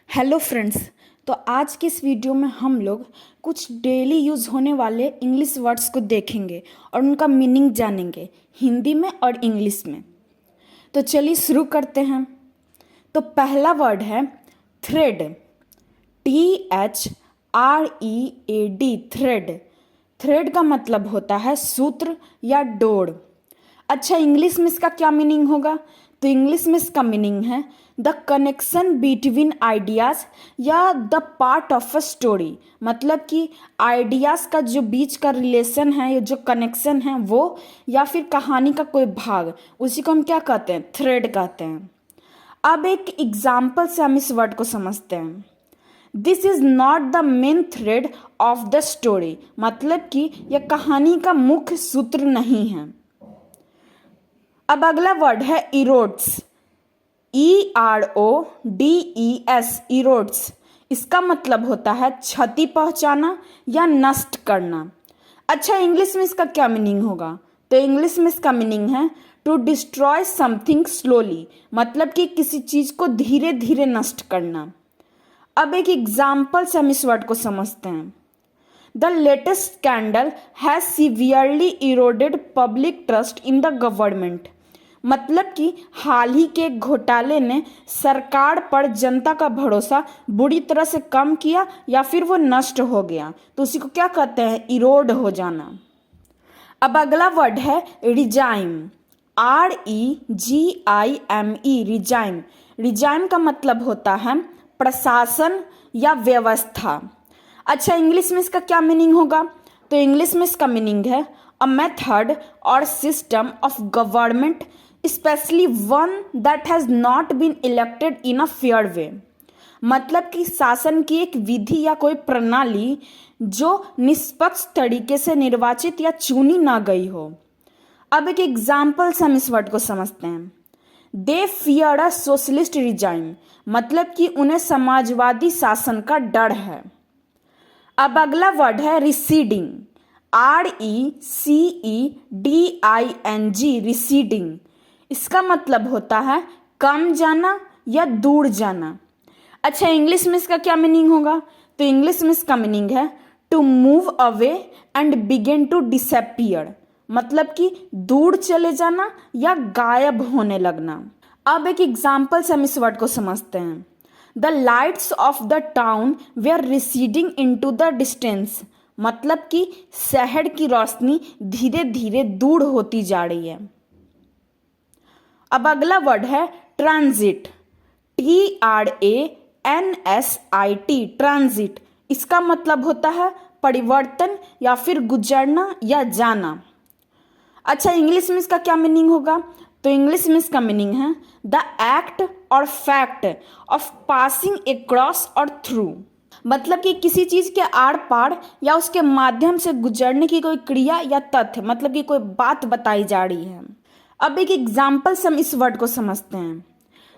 Hello friends. तो आज के इस वीडियो में हम लोग कुछ डेली यूज़ होने वाले इंग्लिश वर्ड्स को देखेंगे और उनका मीनिंग जानेंगे हिंदी में और इंग्लिश में। तो चलिए शुरू करते हैं। तो पहला वर्ड है थ्रेड। THREAD thread. थ्रेड का मतलब होता है सूत्र या डोर। अच्छा, इंग्लिश में इसका क्या मीनिंग होगा? तो इंग्लिश में इसका मीनिंग है द कनेक्शन बिटवीन आइडियाज़ या the part of a story. मतलब कि आइडियाज़ का जो बीच का रिलेशन है या जो कनेक्शन है वो, या फिर कहानी का कोई भाग, उसी को हम क्या कहते हैं? थ्रेड कहते हैं। अब एक एग्जाम्पल से हम इस वर्ड को समझते हैं। This is not the main thread of the story. मतलब कि यह कहानी का मुख्य सूत्र नहीं है। अब अगला वर्ड है इरोड्स। ERODES erodes. इसका मतलब होता है क्षति पहुंचाना या नष्ट करना। अच्छा, इंग्लिश में इसका क्या मीनिंग होगा? तो इंग्लिश में इसका मीनिंग है टू डिस्ट्रॉय समथिंग स्लोली। मतलब कि किसी चीज को धीरे धीरे नष्ट करना। अब एक एग्जाम्पल से हम इस वर्ड को समझते हैं। The latest scandal has severely eroded public trust in the government. मतलब कि हाल ही के घोटाले ने सरकार पर जनता का भरोसा बुरी तरह से कम किया या फिर वो नष्ट हो गया। तो उसी को क्या कहते हैं? इरोड हो जाना। अब अगला वर्ड है रिजाइम। REGIME regime. रिजाइम का मतलब होता है प्रशासन या व्यवस्था। अच्छा, इंग्लिश में इसका क्या मीनिंग होगा? तो इंग्लिश में इसका मीनिंग है अ मेथड और system of government specially one that has not been elected in a fair way. मतलब कि शासन की एक विधि या कोई प्रणाली जो निष्पक्ष तरीके से निर्वाचित या चुनी ना गई हो। अब एक एग्जाम्पल से हम इस वर्ड को समझते हैं। दे फियर अ सोशलिस्ट रिजाइम। मतलब कि उन्हें समाजवादी शासन का डर है। अब अगला वर्ड है रिसीडिंग। RECEDING receding. इसका मतलब होता है कम जाना या दूर जाना। अच्छा, इंग्लिश में इसका क्या मीनिंग होगा? तो इंग्लिश में इसका मीनिंग है to move away and begin to disappear. मतलब कि दूर चले जाना या गायब होने लगना। अब एक एग्जाम्पल से हम इस वर्ड को समझते हैं। The lights of the town were receding into the distance. मतलब कि शहर की रोशनी धीरे धीरे दूर होती जा रही है। अब अगला वर्ड है ट्रांजिट। TRANSIT transit. इसका मतलब होता है परिवर्तन या फिर गुजरना या जाना। अच्छा, इंग्लिश में इसका क्या मीनिंग होगा? तो इंग्लिश में इसका मीनिंग है द एक्ट और फैक्ट ऑफ पासिंग अक्रॉस और थ्रू। मतलब कि किसी चीज के आर पार या उसके माध्यम से गुजरने की कोई क्रिया या तथ्य, मतलब कि कोई बात बताई जा रही है। अब एक एग्जाम्पल से हम इस वर्ड को समझते हैं।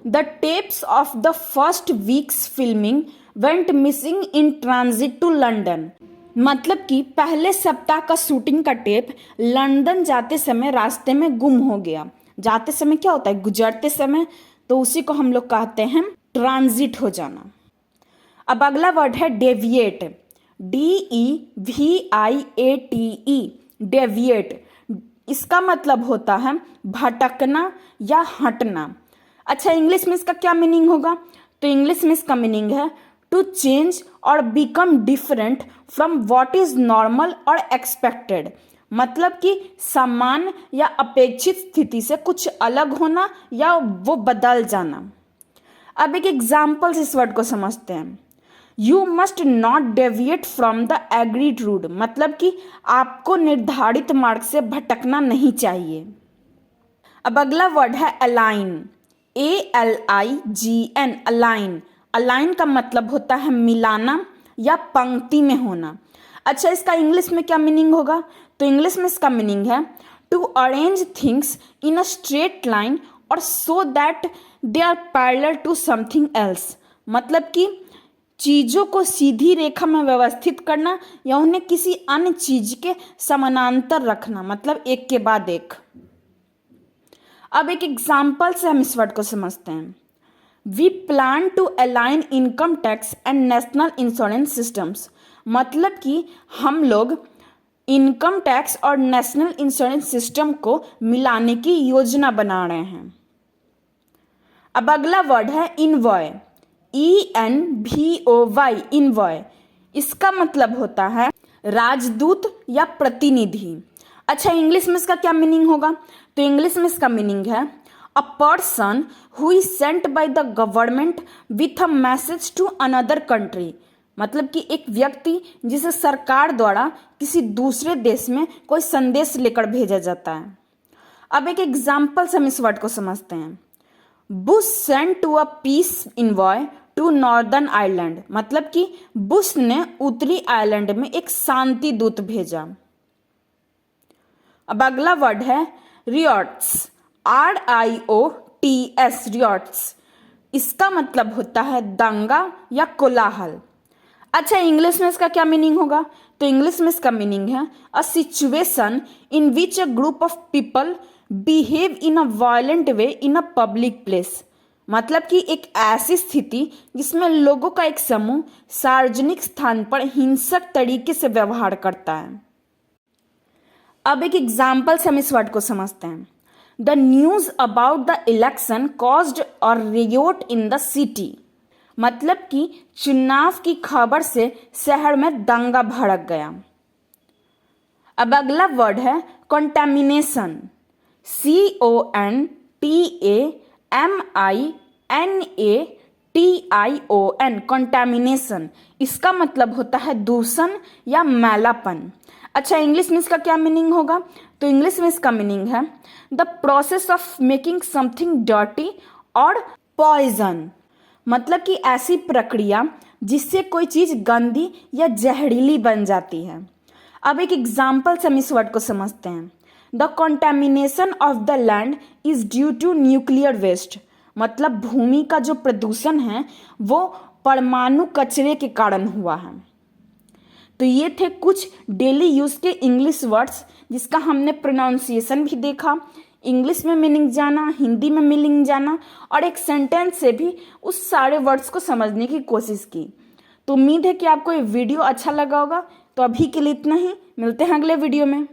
The tapes of the first week's filming went missing in transit to London. मतलब कि पहले सप्ताह का शूटिंग का टेप लंदन जाते समय रास्ते में गुम हो गया। जाते समय क्या होता है? गुजरते समय। तो उसी को हम लोग कहते हैं ट्रांजिट हो जाना। अब अगला वर्ड है डेविएट। DEVIATE deviate. इसका मतलब होता है भटकना या हटना। अच्छा, इंग्लिश में इसका क्या मीनिंग होगा? तो इंग्लिश में इसका मीनिंग है टू चेंज और become different from what is normal और एक्सपेक्टेड। मतलब कि सामान्य या अपेक्षित स्थिति से कुछ अलग होना या वो बदल जाना। अब एक एग्जाम्पल से इस वर्ड को समझते हैं। You must not deviate from the agreed route. मतलब कि आपको निर्धारित मार्ग से भटकना नहीं चाहिए। अब अगला वर्ड है अलाइन। ALIGN align. अलाइन का मतलब होता है मिलाना या पंक्ति में होना। अच्छा, इसका इंग्लिश में क्या मीनिंग होगा? तो इंग्लिश में इसका मीनिंग है to arrange things in a straight line और so that they are parallel to something else. मतलब कि चीजों को सीधी रेखा में व्यवस्थित करना या उन्हें किसी अन्य चीज के समानांतर रखना। मतलब एक के बाद एक। अब एक एग्जाम्पल से हम इस वर्ड को समझते हैं। We plan to align income tax and national insurance systems. मतलब कि हम लोग इनकम टैक्स और नेशनल इंश्योरेंस सिस्टम को मिलाने की योजना बना रहे हैं। अब अगला वर्ड है इनवॉय, ENVOY, इनवॉय। इसका मतलब होता है राजदूत या प्रतिनिधि। अच्छा, इंग्लिश में इसका क्या मीनिंग होगा? तो इंग्लिश में इसका मीनिंग है a person who is sent by the government with a message to another country. मतलब कि एक व्यक्ति जिसे सरकार द्वारा किसी दूसरे देश में कोई संदेश लेकर भेजा जाता है। अब एक एग्जाम्पल से हम इस वर्ड को समझते हैं। Bush sent to a peace envoy to Northern Ireland. मतलब कि बुश ने उत्तरी आयरलैंड में एक शांति दूत भेजा। अब अगला वर्ड है रियॉट्स, RIOTS, रियॉट्स। इसका मतलब होता है दंगा या कोलाहल। अच्छा, इंग्लिश में इसका क्या मीनिंग होगा? तो इंग्लिश में इसका मीनिंग है a situation in which a group of people behave in a violent way in a public place. मतलब कि एक ऐसी स्थिति जिसमें लोगों का एक समूह सार्वजनिक स्थान पर हिंसक तरीके से व्यवहार करता है। अब एक एग्जाम्पल से हम इस वर्ड को समझते हैं। The news about the election caused a Riot in the city. मतलब कि चुनाव की खबर से शहर में दंगा भड़क गया। अब अगला वर्ड है कंटामिनेशन, CONTAMINATION, कंटामिनेशन। इसका मतलब होता है दूषण या मैलापन। अच्छा, इंग्लिश में इसका क्या मीनिंग होगा? तो इंग्लिश में इसका मीनिंग है the process of making something dirty और पॉइजन। मतलब कि ऐसी प्रक्रिया जिससे कोई चीज गंदी या जहरीली बन जाती है। अब एक एग्जाम्पल से हम इस वर्ड को समझते हैं। The contamination of the land is due to nuclear waste. मतलब भूमि का जो प्रदूषण है वो परमाणु कचरे के कारण हुआ है। तो ये थे कुछ डेली यूज के इंग्लिश वर्ड्स जिसका हमने प्रोनाउंसिएशन भी देखा, इंग्लिश में मीनिंग जाना, हिंदी में मीनिंग जाना और एक सेंटेंस से भी उस सारे वर्ड्स को समझने की कोशिश की। तो उम्मीद है कि आपको ये वीडियो अच्छा लगा होगा। तो अभी के लिए इतना ही, मिलते हैं अगले वीडियो में।